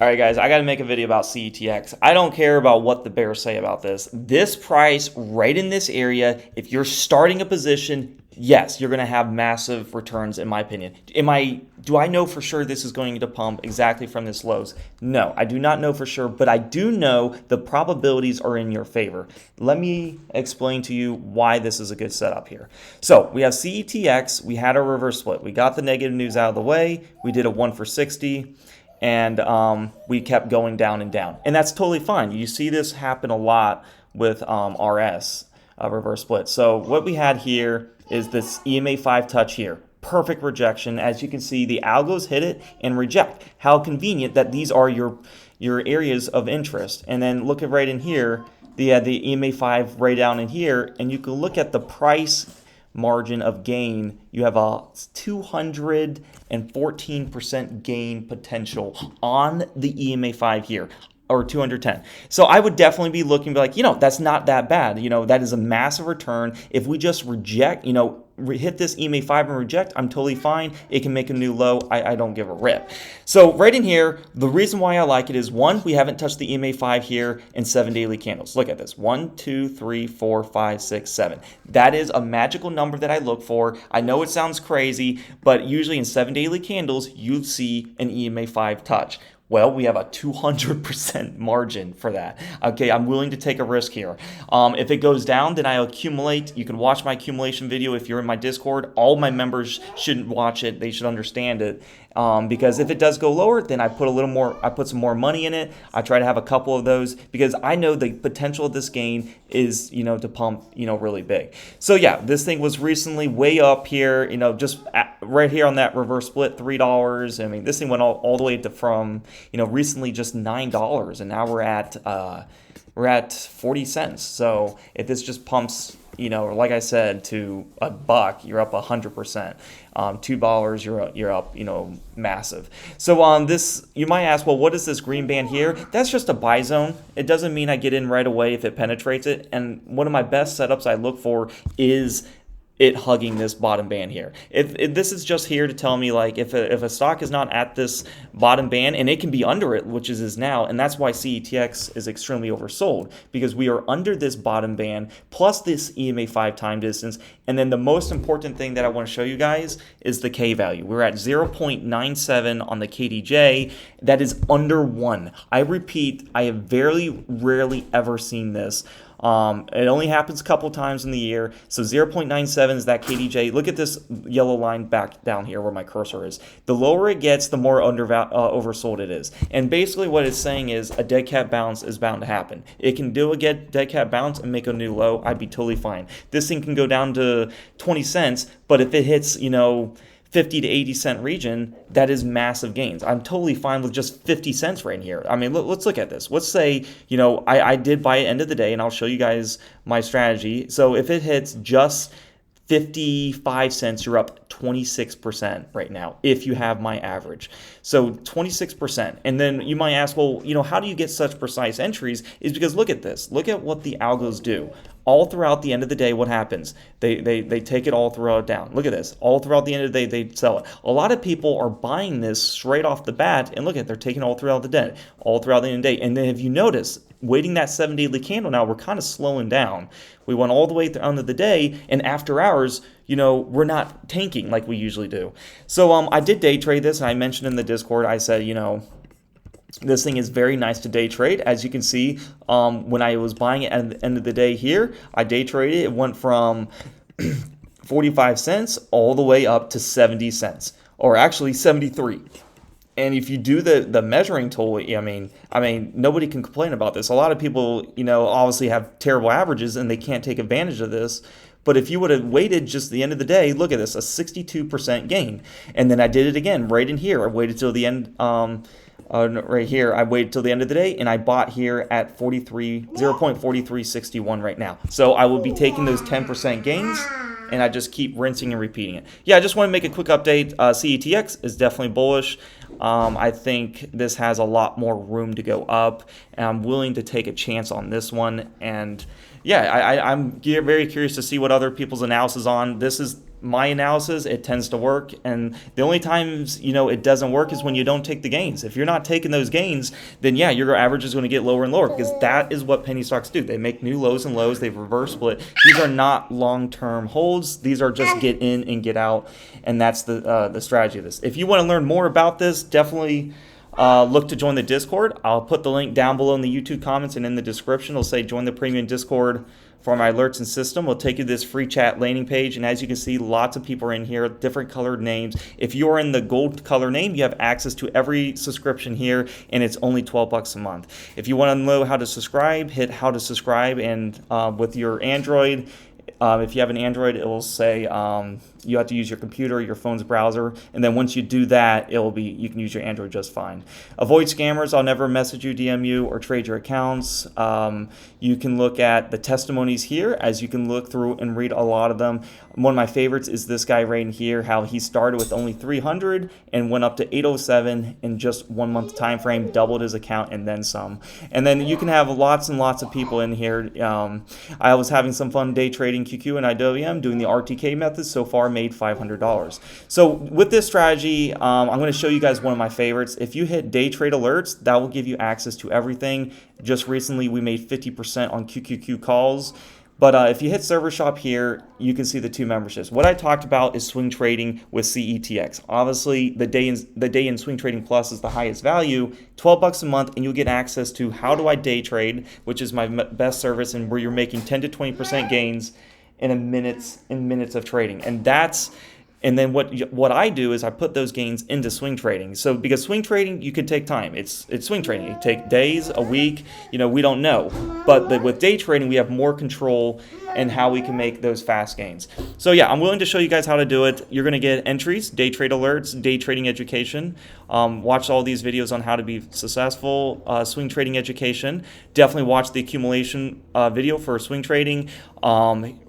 All right, guys, I got to make a video about CETX. I don't care about what the bears say about this. This price right in this area, if you're starting a position, yes, you're going to have massive returns, in my opinion. Do I know for sure this is going to pump exactly from this lows? No, I do not know for sure, but I do know the probabilities are in your favor. Let me explain to you why this is a good setup here. So we have CETX. We had a reverse split. We got the negative news out of the way. We did a 1 for 60. And we kept going down and down. And that's totally fine. You see this happen a lot with RS, reverse split. So what we had here is this EMA 5 touch here. Perfect rejection. As you can see, the algos hit it and reject. How convenient that these are your areas of interest. And then look at right in here, the EMA 5 right down in here, and you can look at the price margin of gain. You have a 214% gain potential on the EMA 5 here, or 210. So I would definitely be looking like, that's not that bad. That is a massive return. If we just reject, hit this EMA 5 and reject, I'm totally fine. It can make a new low. I don't give a rip. So right in here, the reason why I like it is, one, we haven't touched the EMA 5 here in 7 daily candles. Look at this. 1, 2, 3, 4, 5, 6, 7. That is a magical number that I look for. I know it sounds crazy, but usually in 7 daily candles, you see an EMA 5 touch. Well, we have a 200% margin for that. Okay, I'm willing to take a risk here. If it goes down, then I accumulate. You can watch my accumulation video if you're in my Discord. All my members shouldn't watch it. They should understand it. Because if it does go lower, then I put some more money in it. I try to have a couple of those because I know the potential of this gain is, to pump, really big. So yeah, this thing was recently way up here, just right here on that reverse split, $3. I mean, this thing went all the way to from, recently just $9, and now we're at 40 cents. So if this just pumps, like I said, to $1, you're up 100%. $2, you're up, massive. So on this, you might ask, well, what is this green band here? That's just a buy zone. It doesn't mean I get in right away if it penetrates it. And one of my best setups I look for is it hugging this bottom band here. If this is just here to tell me, like, if a stock is not at this bottom band, and it can be under it, which is now, and that's why CETX is extremely oversold, because we are under this bottom band plus this EMA 5 time distance. And then the most important thing that I want to show you guys is the K value. We're at 0.97 on the KDJ. That is under 1. I repeat, I have very rarely ever seen this. It only happens a couple times in the year. So 0.97 is that KDJ. Look at this yellow line back down here where my cursor is. The lower it gets, the more oversold it is. And basically what it's saying is a dead cat bounce is bound to happen. It can do a dead cat bounce and make a new low. I'd be totally fine. This thing can go down to 20 cents, but if it hits, 50 to 80 cent region, that is massive gains. I'm totally fine with just 50 cents right here. I mean, let's look at this. Let's say, I did buy it end of the day, and I'll show you guys my strategy. So if it hits just 55 cents, you're up 26% right now if you have my average. So 26%. And then you might ask, well, how do you get such precise entries? Is because look at this. Look at what the algos do. All throughout the end of the day, what happens? They take it all throughout down. Look at this. All throughout the end of the day, they sell it. A lot of people are buying this straight off the bat, and look at, they're taking all throughout the day, all throughout the end of the day. And then if you notice, waiting that 7 daily candle now, we're kind of slowing down. We went all the way through the day, and after hours, we're not tanking like we usually do. So I did day trade this, and I mentioned in the Discord, I said, this thing is very nice to day trade. As you can see, when I was buying it at the end of the day here, I day traded. It went from 45 cents all the way up to 70 cents, or actually 73. And if you do the measuring tool, I mean, nobody can complain about this. A lot of people, obviously have terrible averages and they can't take advantage of this. But if you would have waited just the end of the day, look at this, a 62% gain. And then I did it again right in here. I waited till the end. Right here, I waited till the end of the day, and I bought here at 0.4361 right now. So I will be taking those 10% gains, and I just keep rinsing and repeating it. Yeah, I just want to make a quick update. CETX is definitely bullish. I think this has a lot more room to go up, and I'm willing to take a chance on this one. And yeah, I'm very curious to see what other people's analysis on. This is my analysis, it tends to work. And the only times, it doesn't work is when you don't take the gains. If you're not taking those gains, then yeah, your average is going to get lower and lower, because that is what penny stocks do. They make new lows and lows. They've reverse split. These are not long-term holds. These are just get in and get out. And that's the strategy of this. If you want to learn more about this, definitely look to join the Discord. I'll put the link down below in the YouTube comments and in the description. It'll say join the premium Discord for my alerts and system. We'll take you to this free chat landing page, and as you can see, lots of people are in here, different colored names. If you're in the gold color name, you have access to every subscription here, and it's only $12 a month. If you want to know how to subscribe, hit how to subscribe, and with your Android, if you have an Android, it will say you have to use your computer, your phone's browser, and then once you do that, you can use your Android just fine. Avoid scammers. I'll never message you, DM you, or trade your accounts. You can look at the testimonies here, as you can look through and read a lot of them. One of my favorites is this guy right in here, how he started with only 300 and went up to 807 in just 1 month time frame, doubled his account and then some. And then you can have lots and lots of people in here. I was having some fun day trading QQ and IWM, doing the RTK method. So far made $500. So with this strategy, I'm going to show you guys one of my favorites. If you hit day trade alerts, that will give you access to everything. Just recently we made 50% on QQQ calls. But if you hit server shop here, you can see the 2 memberships. What I talked about is swing trading with CETX. Obviously, the day in swing trading plus is the highest value, $12 a month, and you'll get access to how do I day trade, which is my best service, and where you're making 10 to 20% gains in minutes of trading. And then what I do is I put those gains into swing trading. So because swing trading, you can take time. It's swing trading. You take days, a week, we don't know. But with day trading, we have more control in how we can make those fast gains. So yeah, I'm willing to show you guys how to do it. You're going to get entries, day trade alerts, day trading education. Watch all these videos on how to be successful, swing trading education. Definitely watch the accumulation video for swing trading.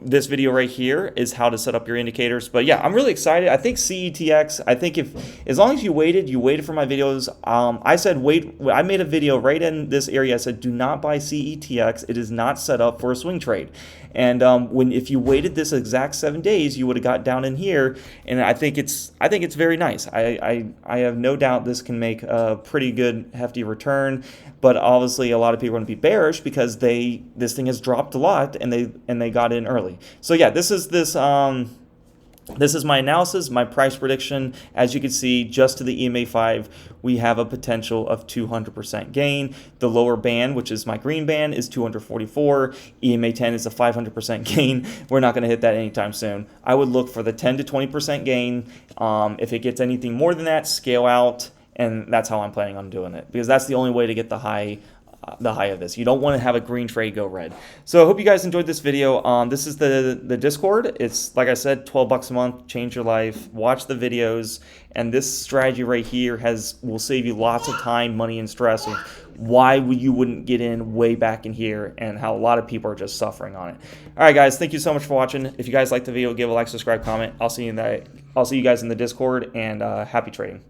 This video right here is how to set up your indicators. But yeah, I'm really excited. I think CETX, as long as you waited for my videos. I said wait. I made a video right in this area. I said do not buy CETX. It is not set up for a swing trade. And if you waited this exact 7 days, you would have got down in here. And I think it's very nice. I have no doubt this can make a pretty good hefty return. But obviously, a lot of people are going to be bearish because this thing has dropped a lot and they got in early. So yeah, this is my analysis, my price prediction. As you can see, just to the EMA 5, we have a potential of 200% gain. The lower band, which is my green band, is 244. EMA 10 is a 500% gain. We're not going to hit that anytime soon. I would look for the 10 to 20% gain. If it gets anything more than that, scale out, and that's how I'm planning on doing it, because that's the only way to get the high of this. You don't want to have a green trade go red. So I hope you guys enjoyed this video. This is the Discord. It's, like I said, $12 a month, change your life. Watch the videos, and this strategy right here will save you lots of time, money, and stress of why you wouldn't get in way back in here, and how a lot of people are just suffering on it. All right, guys, thank you so much for watching. If you guys like the video, give a like, subscribe, comment. I'll see you guys in the Discord, and happy trading.